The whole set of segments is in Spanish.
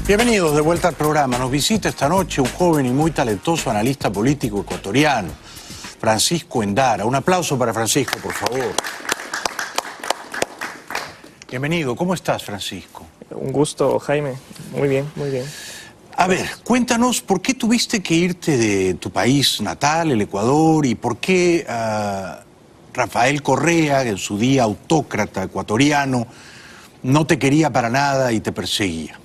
Bienvenidos de vuelta al programa. Nos visita esta noche un joven y muy talentoso analista político ecuatoriano, Francisco Endara. Un aplauso para Francisco, por favor. Bienvenido. ¿Cómo estás, Francisco? Un gusto, Jaime. Muy bien, muy bien. A ver, cuéntanos, ¿por qué tuviste que irte de tu país natal, el Ecuador, y por qué Rafael Correa, en su día autócrata ecuatoriano, no te quería para nada y te perseguía?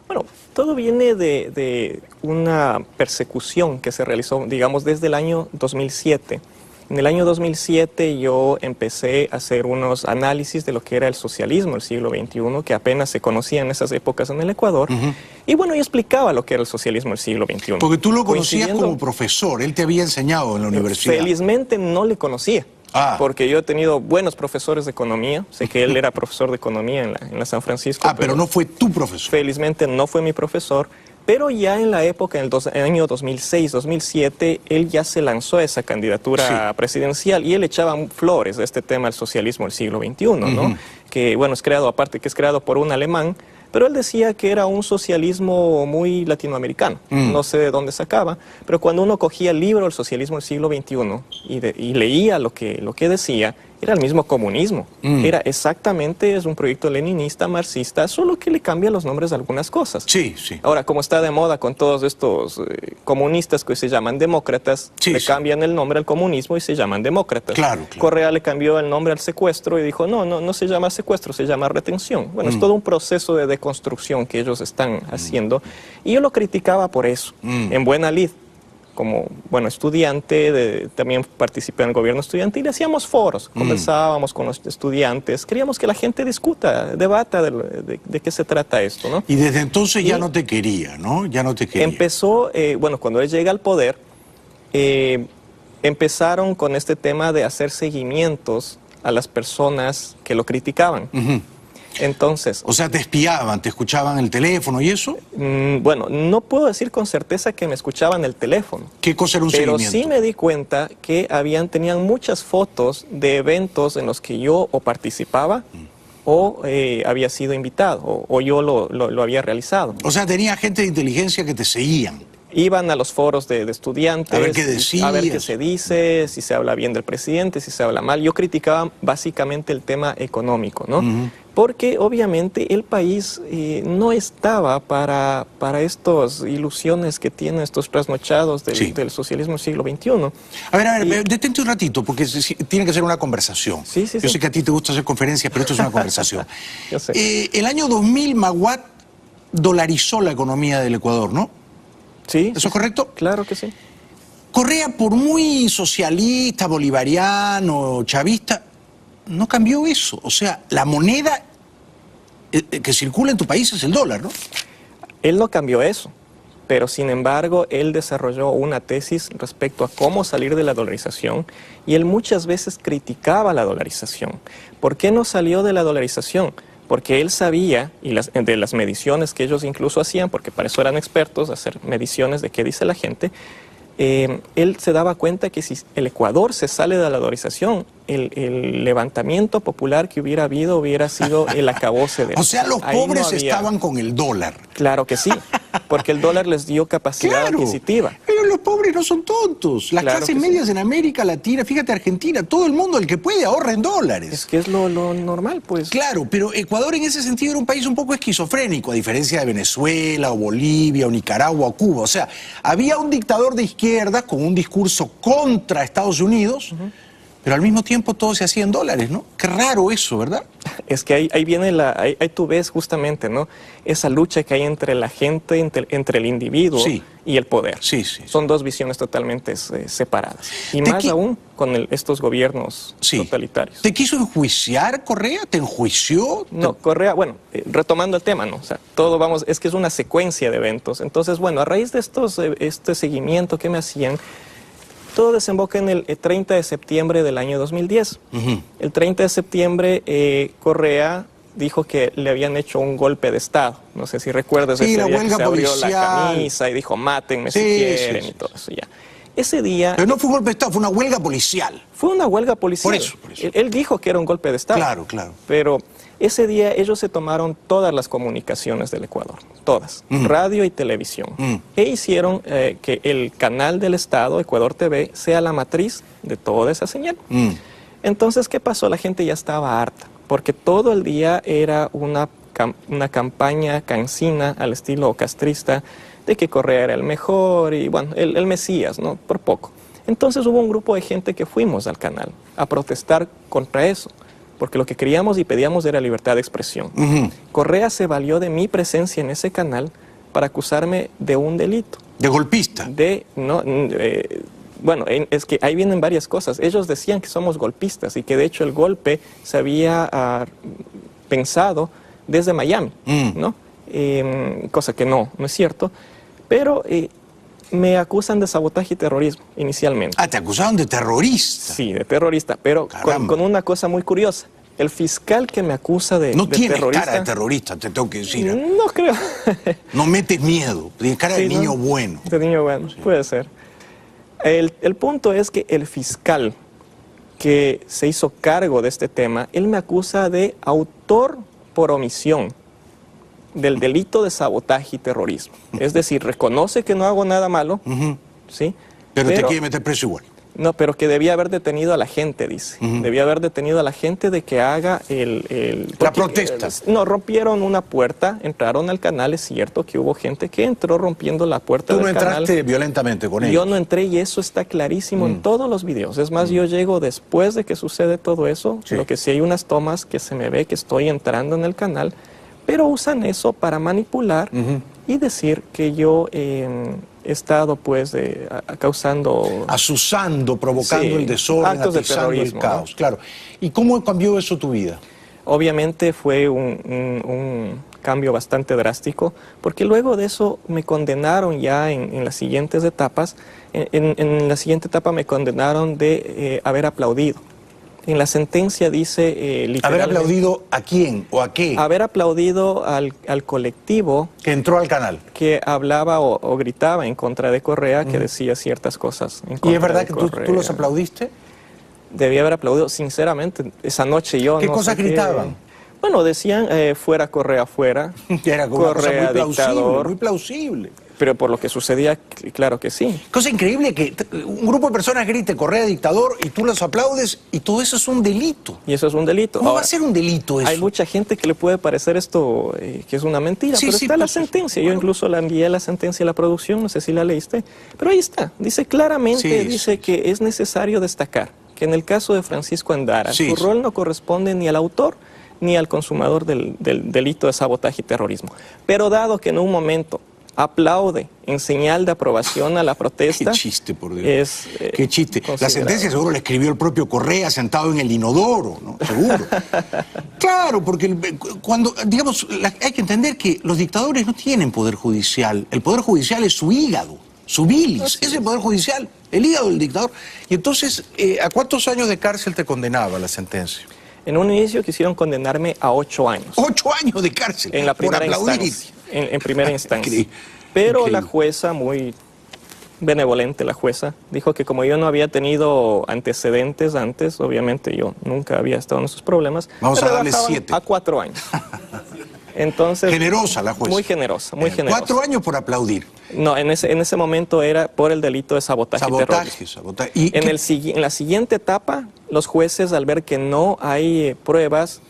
Bueno, todo viene de una persecución que se realizó, digamos, desde el año 2007. En el año 2007 yo empecé a hacer unos análisis de lo que era el socialismo del siglo XXI, que apenas se conocía en esas épocas en el Ecuador. Y bueno, yo explicaba lo que era el socialismo del siglo XXI. Porque tú lo conocías como profesor, él te había enseñado en la universidad. Felizmente no le conocía. Porque yo he tenido buenos profesores de economía. Sé que él era profesor de economía en la San Francisco. Pero no fue tu profesor. Felizmente no fue mi profesor. Pero ya en la época, en el año 2006-2007, él ya se lanzó a esa candidatura presidencial y él echaba flores de este tema del socialismo del siglo XXI, ¿no? Que, bueno, es creado, aparte que es creado por un alemán, pero él decía que era un socialismo muy latinoamericano. No sé de dónde sacaba, pero cuando uno cogía el libro El socialismo del siglo XXI y leía lo que decía, era el mismo comunismo. Era exactamente, es un proyecto leninista, marxista, solo que le cambia los nombres de algunas cosas. Sí, sí. Ahora, como está de moda con todos estos comunistas que se llaman demócratas, le cambian el nombre al comunismo y se llaman demócratas. Claro. Correa le cambió el nombre al secuestro y dijo, no se llama secuestro, se llama retención. Bueno, es todo un proceso de deconstrucción que ellos están haciendo. Y yo lo criticaba por eso, en buena lid. Como, bueno, estudiante, también participé en el gobierno estudiantil, hacíamos foros, conversábamos con los estudiantes, queríamos que la gente discuta, debata de qué se trata esto, ¿no? Y desde entonces ya no te quería, ¿no? Ya no te quería. Empezó, bueno, cuando él llega al poder, empezaron con este tema de hacer seguimientos a las personas que lo criticaban. Entonces, o sea, te espiaban, te escuchaban el teléfono y eso. Bueno, no puedo decir con certeza que me escuchaban el teléfono. ¿Qué cosa era un seguimiento? Pero sí me di cuenta que tenían muchas fotos de eventos en los que yo o participaba o había sido invitado o yo lo había realizado. O sea, tenía gente de inteligencia que te seguían. Iban a los foros de estudiantes, a ver qué decías, a ver qué se dice, si se habla bien del presidente, si se habla mal. Yo criticaba básicamente el tema económico, ¿no? Porque obviamente el país no estaba para estas ilusiones que tienen estos trasnochados del socialismo del siglo XXI. A ver, detente un ratito, porque tiene que ser una conversación. Yo sé que a ti te gusta hacer conferencias, pero esto es una conversación. Yo sé. El año 2000, Maguad dolarizó la economía del Ecuador, ¿no? Sí. ¿Eso es correcto? Claro que sí. Correa, por muy socialista, bolivariano, chavista, no cambió eso. O sea, la moneda que circula en tu país es el dólar, ¿no? Él no cambió eso, pero sin embargo, él desarrolló una tesis respecto a cómo salir de la dolarización y él muchas veces criticaba la dolarización. ¿Por qué no salió de la dolarización? Porque él sabía, y de las mediciones que ellos incluso hacían, porque para eso eran expertos, hacer mediciones de qué dice la gente, él se daba cuenta que si el Ecuador se sale de la dolarización, el levantamiento popular que hubiera habido hubiera sido el acabose de... O sea, los pobres estaban con el dólar. Claro que sí, porque el dólar les dio capacidad adquisitiva. Pero los pobres no son tontos. Las clases medias en América Latina, fíjate Argentina, todo el mundo, el que puede, ahorra en dólares. Es que es lo normal, pues. Claro, pero Ecuador en ese sentido era un país un poco esquizofrénico, a diferencia de Venezuela o Bolivia o Nicaragua o Cuba. O sea, había un dictador de izquierda con un discurso contra Estados Unidos, pero al mismo tiempo todo se hacía en dólares, ¿no? Qué raro eso, ¿verdad? Es que ahí viene ahí tú ves justamente, ¿no? Esa lucha que hay entre la gente, entre el individuo y el poder. Son dos visiones totalmente separadas. Y más aún con estos gobiernos totalitarios. ¿Te quiso enjuiciar Correa? ¿Te enjuició? No, Correa, bueno, retomando el tema, ¿no? O sea, es que es una secuencia de eventos. Entonces, bueno, a raíz de este seguimiento que me hacían, todo desemboca en el 30 de septiembre del año 2010. El 30 de septiembre, Correa dijo que le habían hecho un golpe de Estado. No sé si recuerdas ese día que se abrió la camisa y dijo, mátenme si quieren y todo eso ya. Ese día... Pero no fue un golpe de Estado, fue una huelga policial. Fue una huelga policial. Por eso. Él dijo que era un golpe de Estado. Claro, claro. Pero ese día ellos se tomaron todas las comunicaciones del Ecuador, todas, radio y televisión, e hicieron que el canal del Estado, Ecuador TV, sea la matriz de toda esa señal. Entonces, ¿qué pasó? La gente ya estaba harta, porque todo el día era una campaña cansina al estilo castrista, de que Correa era el mejor y, bueno, el Mesías, ¿no? Por poco. Entonces hubo un grupo de gente que fuimos al canal a protestar contra eso, porque lo que queríamos y pedíamos era libertad de expresión. Correa se valió de mi presencia en ese canal para acusarme de un delito. ¿De golpista? Bueno, es que ahí vienen varias cosas. Ellos decían que somos golpistas y que de hecho el golpe se había pensado desde Miami, ¿no? Cosa que no es cierto. Pero me acusan de sabotaje y terrorismo inicialmente. Ah, te acusaron de terrorista. Sí, de terrorista, pero con una cosa muy curiosa. El fiscal que me acusa de no tienes terrorista... cara de terrorista, te tengo que decir. No creo. No metes miedo, tienes cara de niño bueno. De niño bueno, sí. Puede ser. El punto es que el fiscal que se hizo cargo de este tema, él me acusa de autor por omisión del delito de sabotaje y terrorismo. Es decir, reconoce que no hago nada malo, ¿sí? Pero te quiere meter preso igual. No, pero que debía haber detenido a la gente, dice. Debía haber detenido a la gente de que haga la protesta. No, rompieron una puerta, entraron al canal, es cierto que hubo gente que entró rompiendo la puerta del canal. Tú no entraste violentamente con ellos. Yo no entré y eso está clarísimo en todos los videos. Es más, yo llego después de que sucede todo eso, lo que sí hay unas tomas que se me ve que estoy entrando en el canal, pero usan eso para manipular y decir que yo he estado pues causando... Asusando, provocando el desorden, atizando el caos. ¿No? Claro. ¿Y cómo cambió eso tu vida? Obviamente fue un cambio bastante drástico, porque luego de eso me condenaron ya en las siguientes etapas. En la siguiente etapa me condenaron de haber aplaudido. En la sentencia dice literalmente... ¿Haber aplaudido a quién o a qué? Haber aplaudido al colectivo... Que entró al canal. Que hablaba o gritaba en contra de Correa, que decía ciertas cosas en contra. ¿Y es verdad que tú los aplaudiste? Debía haber aplaudido, sinceramente. Esa noche yo ¿Qué cosas gritaban? Bueno, decían fuera Correa, fuera. Era como Correa, una cosa dictador. muy plausible. Pero por lo que sucedía, claro que sí. Cosa increíble que un grupo de personas grite Correa dictador y tú los aplaudes y todo eso es un delito. Y eso es un delito. ¿Cómo va a ser un delito eso? Hay mucha gente que le puede parecer esto que es una mentira, pero está la sentencia. Yo incluso la envié la sentencia a la producción, no sé si la leíste, pero ahí está. Dice claramente, dice que es necesario destacar que en el caso de Francisco Andara, su rol no corresponde ni al autor ni al consumador del delito de sabotaje y terrorismo. Pero dado que en un momento aplaude en señal de aprobación a la protesta. Qué chiste, por Dios. Qué chiste. La sentencia seguro la escribió el propio Correa sentado en el inodoro, ¿no? Seguro. Claro, porque cuando, digamos, hay que entender que los dictadores no tienen poder judicial. El poder judicial es su hígado, su bilis. Es el poder judicial, el hígado del dictador. Y entonces, ¿a cuántos años de cárcel te condenaba la sentencia? En un inicio quisieron condenarme a 8 años. 8 años de cárcel. En la primera instancia. En primera instancia. Pero la jueza, muy benevolente la jueza, dijo que como yo no había tenido antecedentes antes, obviamente yo nunca había estado en esos problemas. Vamos a darle 7. A 4 años. Entonces, generosa la jueza. Muy generosa, muy generosa. 4 años por aplaudir. No, en ese momento era por el delito de sabotaje y terrorismo. En la siguiente etapa, los jueces, al ver que no hay pruebas,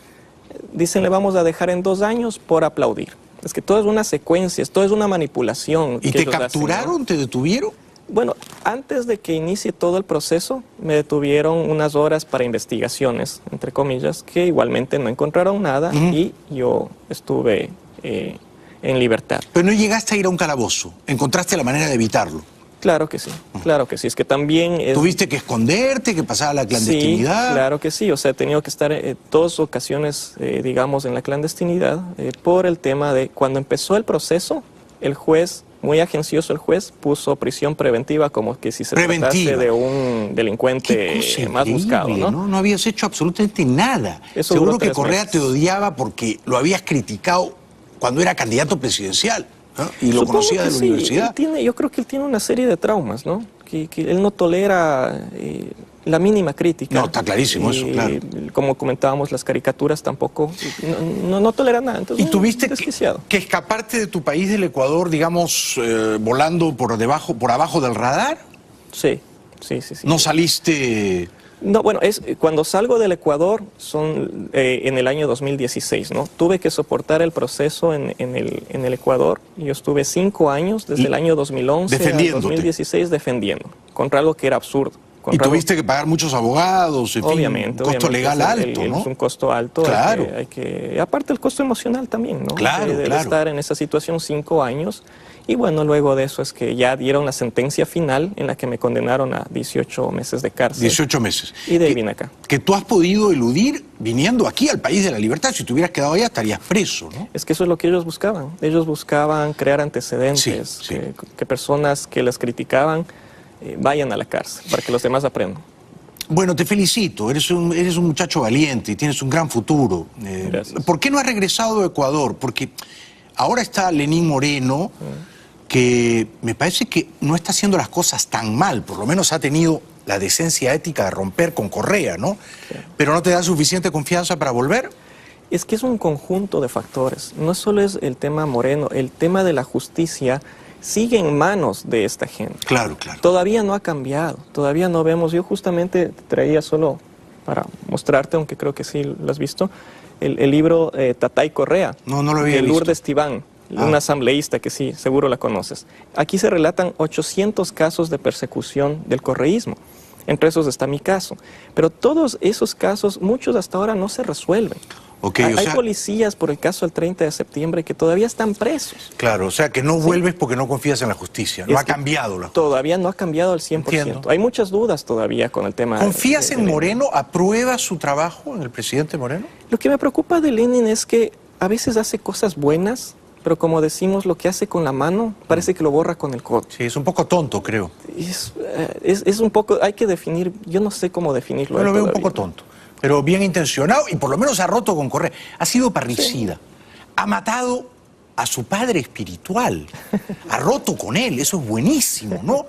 dicen le vamos a dejar en 2 años por aplaudir. Es que todo es una secuencia, todo es una manipulación. ¿Y te capturaron? ¿no? ¿Te detuvieron? Bueno, antes de que inicie todo el proceso, me detuvieron unas horas para investigaciones, entre comillas, que igualmente no encontraron nada y yo estuve en libertad. Pero no llegaste a ir a un calabozo, encontraste la manera de evitarlo. Claro que sí, claro que sí. Es que también... ¿Tuviste que esconderte, que pasaba la clandestinidad? Sí, claro que sí. O sea, he tenido que estar 2 ocasiones, digamos, en la clandestinidad por el tema de cuando empezó el proceso, el juez, muy agencioso el juez, puso prisión preventiva como que si se tratase de un delincuente más buscado, ¿no? No habías hecho absolutamente nada. Eso seguro que Correa te odiaba porque lo habías criticado cuando era candidato presidencial. ¿no? Y lo conocía de la universidad. Yo creo que él tiene una serie de traumas, ¿no? que él no tolera la mínima crítica. No, está clarísimo eso, claro. Como comentábamos, las caricaturas tampoco, no tolera nada. Entonces, ¿y tuviste desquiciado. que escaparte de tu país, del Ecuador, digamos, volando por abajo del radar? Sí. ¿No saliste...? No, bueno, cuando salgo del Ecuador son en el año 2016, ¿no? Tuve que soportar el proceso en el Ecuador. Yo estuve 5 años, desde el año 2011 al 2016, defendiendo, contra algo que era absurdo. Y tuviste que pagar muchos abogados, en obviamente, fin, un costo legal alto, ¿no? Es un costo alto. Claro. Aparte el costo emocional también, ¿no? Claro, de estar en esa situación 5 años. Y bueno, luego de eso es que ya dieron la sentencia final en la que me condenaron a 18 meses de cárcel. 18 meses. Y de ahí vine acá. Que tú has podido eludir viniendo aquí al país de la libertad. Si te hubieras quedado allá estarías preso, ¿no? Es que eso es lo que ellos buscaban. Ellos buscaban crear antecedentes, Sí. Que personas que las criticaban vayan a la cárcel para que los demás aprendan. Bueno, te felicito, eres un muchacho valiente y tienes un gran futuro. Gracias. ¿Por qué no has regresado a Ecuador? Porque ahora está Lenín Moreno, que me parece que no está haciendo las cosas tan mal, por lo menos ha tenido la decencia ética de romper con Correa, ¿no? Sí. ¿Pero no te da suficiente confianza para volver? Es que es un conjunto de factores. No solo es el tema Moreno, el tema de la justicia sigue en manos de esta gente. Claro, claro. Todavía no ha cambiado, todavía no vemos. Yo justamente te traía solo para mostrarte, aunque creo que sí lo has visto, el libro Tatay Correa, No lo había de visto. Lourdes Tibán, una asambleísta que sí, seguro la conoces. Aquí se relatan 800 casos de persecución del correísmo. Entre esos está mi caso. Pero todos esos casos, muchos hasta ahora no se resuelven. Okay, Hay policías por el caso del 30 de septiembre que todavía están presos. Claro, o sea que no vuelves porque no confías en la justicia. No ha cambiado la... Todavía no ha cambiado al 100%. Entiendo. Hay muchas dudas todavía con el tema. ¿Confías en Moreno? ¿Apruebas su trabajo, en el presidente Moreno? Lo que me preocupa de Lenin es que a veces hace cosas buenas, pero como decimos, lo que hace con la mano parece que lo borra con el codo. Sí, es un poco tonto, creo. Es un poco, hay que definir, yo no sé cómo definirlo. Yo lo veo un poco tonto, pero bien intencionado y por lo menos ha roto con Correa. Ha sido parricida. Sí. Ha matado a su padre espiritual. Ha roto con él, eso es buenísimo, ¿no?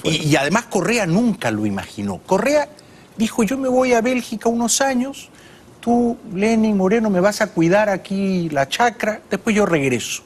Y además Correa nunca lo imaginó. Correa dijo, yo me voy a Bélgica unos años, tú, Lenin Moreno, me vas a cuidar aquí la chacra, después yo regreso.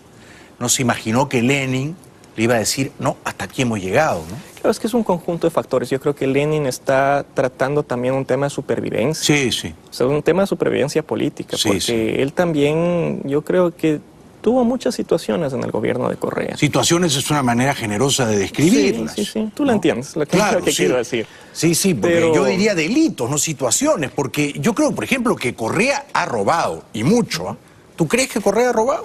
No se imaginó que Lenin le iba a decir, no, hasta aquí hemos llegado, ¿no? Claro, es que es un conjunto de factores. Yo creo que Lenin está tratando también un tema de supervivencia. Sí, sí. O sea, un tema de supervivencia política, sí, porque sí. Él también, yo creo que tuvo muchas situaciones en el gobierno de Correa. Situaciones es una manera generosa de describirlas. Sí, sí, sí. Tú lo entiendes, lo que, claro, lo que quiero decir. Sí, sí, porque pero... yo diría delitos, no situaciones, porque yo creo, por ejemplo, que Correa ha robado, y mucho, ¿eh? ¿Tú crees que Correa ha robado?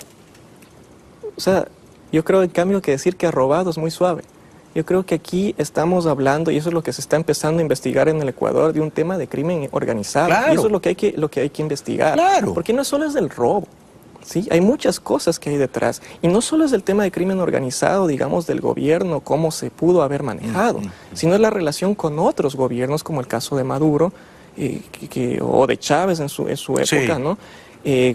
O sea, yo creo, en cambio, que decir que ha robado es muy suave. Yo creo que aquí estamos hablando, y eso es lo que se está empezando a investigar en el Ecuador, de un tema de crimen organizado. Claro. Y eso es lo que hay que investigar. Claro. Porque no solo es del robo. ¿Sí? Hay muchas cosas que hay detrás. Y no solo es el tema de crimen organizado, digamos, del gobierno, cómo se pudo haber manejado, sino es la relación con otros gobiernos, como el caso de Maduro o de Chávez en su época, sí. ¿no?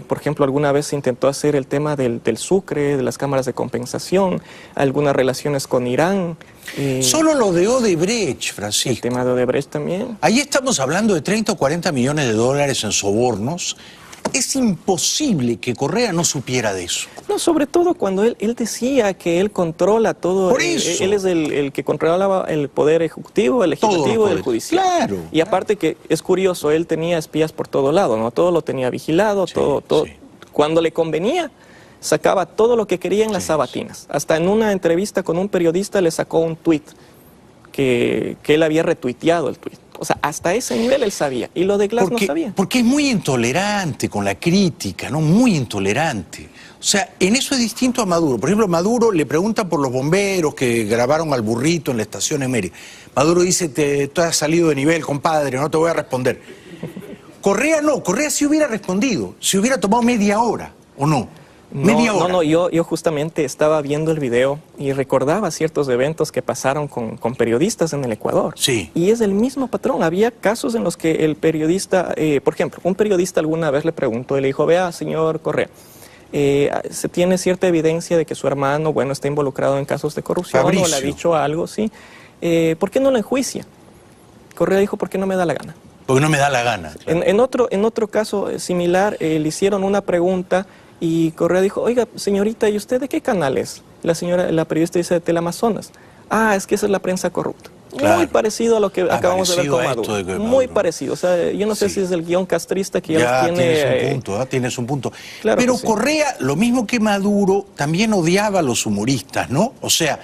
Por ejemplo, alguna vez se intentó hacer el tema del Sucre, de las cámaras de compensación, algunas relaciones con Irán. Solo lo de Odebrecht, Francisco. El tema de Odebrecht también. Ahí estamos hablando de 30 o 40 millones de dólares en sobornos. Es imposible que Correa no supiera de eso. No, sobre todo cuando él decía que él controla todo. Por eso. Él es el que controlaba el poder ejecutivo, el legislativo y el judicial. Claro. Y aparte que es curioso, él tenía espías por todo lado, ¿no? Todo lo tenía vigilado, sí, todo. Sí. Cuando le convenía, sacaba todo lo que quería en las sabatinas. Hasta en una entrevista con un periodista le sacó un tuit que él había retuiteado el tuit. O sea, hasta ese nivel él sabía. Y lo de Glass no sabía. Porque es muy intolerante con la crítica, ¿no? Muy intolerante. O sea, en eso es distinto a Maduro. Por ejemplo, Maduro le pregunta por los bomberos que grabaron al burrito en la estación Emery. Maduro dice, tú has salido de nivel, compadre, no te voy a responder. Correa no, Correa sí hubiera respondido. Si hubiera tomado media hora, ¿o no? Media hora. No, yo justamente estaba viendo el video y recordaba ciertos eventos que pasaron con periodistas en el Ecuador. Sí. Y es el mismo patrón. Había casos en los que el periodista, por ejemplo, un periodista alguna vez le preguntó y le dijo, vea, señor Correa, se tiene cierta evidencia de que su hermano, bueno, está involucrado en casos de corrupción, Fabricio. o le ha dicho algo, sí. ¿por qué no lo enjuicia? Correa dijo, porque no me da la gana. Porque no me da la gana. Claro. En otro caso similar, le hicieron una pregunta y Correa dijo, oiga, señorita, ¿y usted de qué canal es? La periodista dice, de Teleamazonas. Ah, es que esa es la prensa corrupta. Claro. Muy parecido a lo que acabamos de ver con Maduro. Muy parecido. O sea, yo no sé si es el guión castrista que ya los tiene... Tienes un punto, tienes un punto. Claro. Pero Correa, lo mismo que Maduro, también odiaba a los humoristas, ¿no? O sea,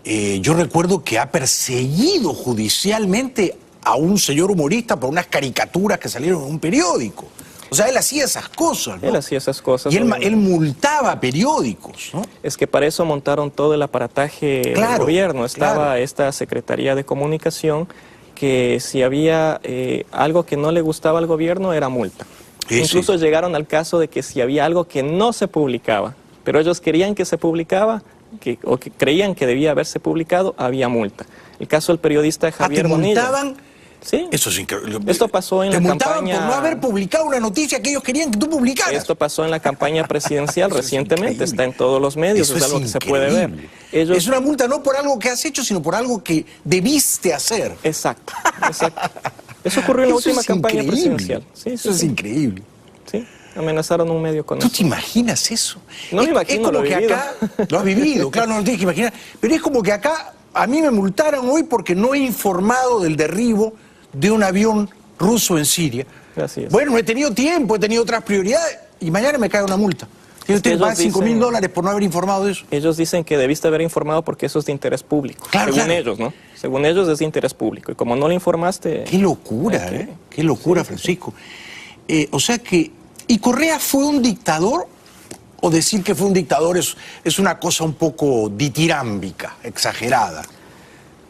yo recuerdo que ha perseguido judicialmente a un señor humorista por unas caricaturas que salieron en un periódico. O sea, él hacía esas cosas, ¿no? Él hacía esas cosas. Y él multaba periódicos, ¿no? Es que para eso montaron todo el aparataje del gobierno. Estaba esta Secretaría de Comunicación, que si había algo que no le gustaba al gobierno, era multa. Incluso llegaron al caso de que si había algo que no se publicaba, pero ellos querían que se publicaba, o que creían que debía haberse publicado, había multa. El caso del periodista Javier Bonilla. ¿Te multaban? Sí. Eso es increíble. Esto pasó en la campaña... Te multaban por no haber publicado una noticia que ellos querían que tú publicaras. Esto pasó en la campaña presidencial recientemente, está en todos los medios, es algo que se puede ver. Es una multa no por algo que has hecho, sino por algo que debiste hacer. Exacto, exacto. Eso ocurrió en la última campaña presidencial. Sí, eso es increíble. Sí, amenazaron un medio con eso. ¿Tú te imaginas eso? No me imagino, lo he vivido. Acá, lo has vivido, claro, no lo tienes que imaginar. Pero es como que acá a mí me multaron hoy porque no he informado del derribo de un avión ruso en Siria. Así es. Bueno, no he tenido tiempo, he tenido otras prioridades y mañana me cae una multa. Tienes que pagar $5.000 por no haber informado de eso. Ellos dicen que debiste haber informado porque eso es de interés público. Claro, según ellos, ¿no? Según ellos es de interés público. Y como no le informaste... Qué locura, ¿eh? Qué locura, sí, Francisco. O sea que... ¿Y Correa fue un dictador? ¿O decir que fue un dictador es una cosa un poco ditirámbica, exagerada?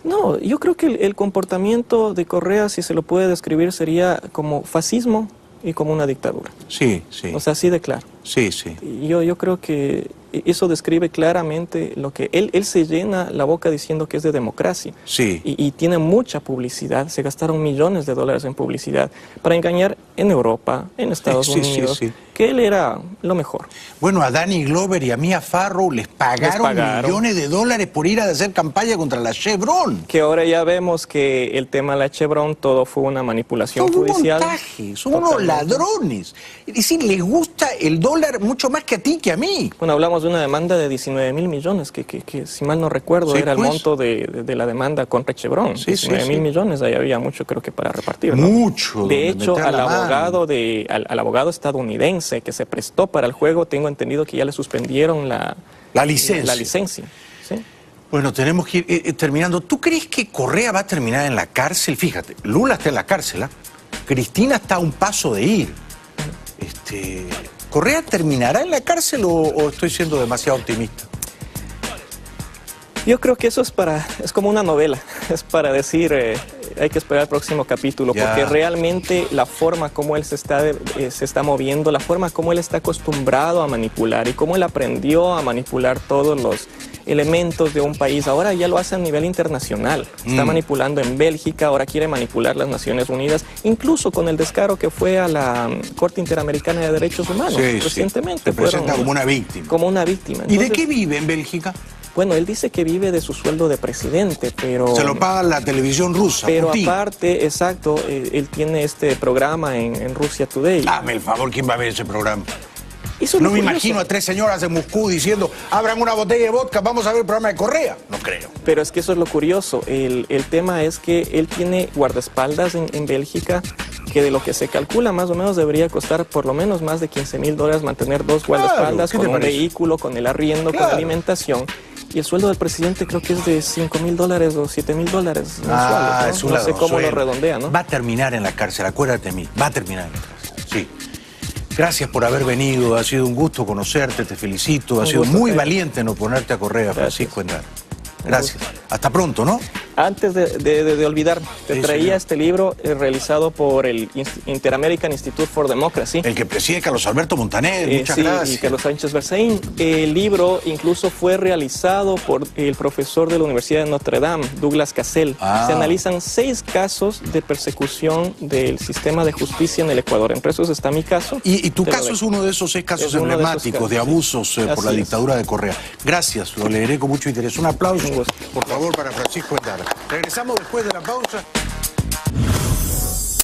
No, yo creo que el comportamiento de Correa, si se lo puede describir, sería como fascismo y como una dictadura. Sí, sí. O sea, así de claro. Sí, sí. Yo creo que eso describe claramente lo que... Él se llena la boca diciendo que es de democracia. Sí. Y tiene mucha publicidad. Se gastaron millones de dólares en publicidad para engañar en Europa, en Estados Unidos, que él era lo mejor. Bueno, a Danny Glover y a Mia Farrow les pagaron millones de dólares por ir a hacer campaña contra la Chevron. Que ahora ya vemos que el tema de la Chevron todo fue una manipulación judicial. Un montaje, son unos ladrones. Es decir, les gusta el dólar mucho más que a ti, que a mí. Bueno, hablamos de una demanda de 19.000 millones, que si mal no recuerdo era el monto de la demanda contra Chevron. 19.000 millones, ahí había mucho creo que para repartir, ¿no? Mucho. De hecho, al abogado estadounidense que se prestó para el juego, tengo entendido que ya le suspendieron la licencia. ¿Sí? Bueno, tenemos que ir terminando. ¿Tú crees que Correa va a terminar en la cárcel? Fíjate, Lula está en la cárcel, ¿eh? Cristina está a un paso de ir. ¿Correa terminará en la cárcel o estoy siendo demasiado optimista? Yo creo que eso es como una novela, es para decir, hay que esperar el próximo capítulo, porque realmente la forma como él se está moviendo, la forma como él está acostumbrado a manipular y cómo él aprendió a manipular todos los elementos de un país, ahora ya lo hace a nivel internacional. Está manipulando en Bélgica, ahora quiere manipular las Naciones Unidas, incluso con el descaro que fue a la Corte Interamericana de Derechos Humanos recientemente. Se presenta como una víctima. Como una víctima. Entonces, ¿y de qué vive en Bélgica? Bueno, él dice que vive de su sueldo de presidente, pero... Se lo paga la televisión rusa, pero Putin. Aparte, exacto, él tiene este programa en Russia Today. Dame el favor, ¿quién va a ver ese programa? No me imagino a 3 señoras de Moscú diciendo, abran una botella de vodka, vamos a ver el programa de Correa. No creo. Pero es que eso es lo curioso. El tema es que él tiene guardaespaldas en Bélgica, que de lo que se calcula más o menos debería costar por lo menos más de $15.000 mantener 2 guardaespaldas con un vehículo, con el arriendo, con alimentación. Y el sueldo del presidente creo que es de $5.000 o $7.000 mensuales, ¿no? Es un no sé cómo lo redondea, ¿no? Va a terminar en la cárcel, acuérdate de mí. Va a terminar en la cárcel, sí. Gracias por haber venido, ha sido un gusto conocerte, te felicito. Ha sido muy valiente en oponerte a Correa, Francisco Endara. Gracias. Hasta pronto, ¿no? Antes de olvidar, te traía este libro realizado por el Inter-American Institute for Democracy. El que preside Carlos Alberto Montaner, muchas gracias. Y Carlos Sánchez Berzaín. El libro incluso fue realizado por el profesor de la Universidad de Notre Dame, Douglas Cassell. Se analizan 6 casos de persecución del sistema de justicia en el Ecuador. Entre esos está mi caso. Y tu caso es uno de esos 6 casos emblemáticos de abusos por la dictadura de Correa. Gracias, lo leeré con mucho interés. Un aplauso, por favor, para Francisco Endara. Regresamos después de la pausa.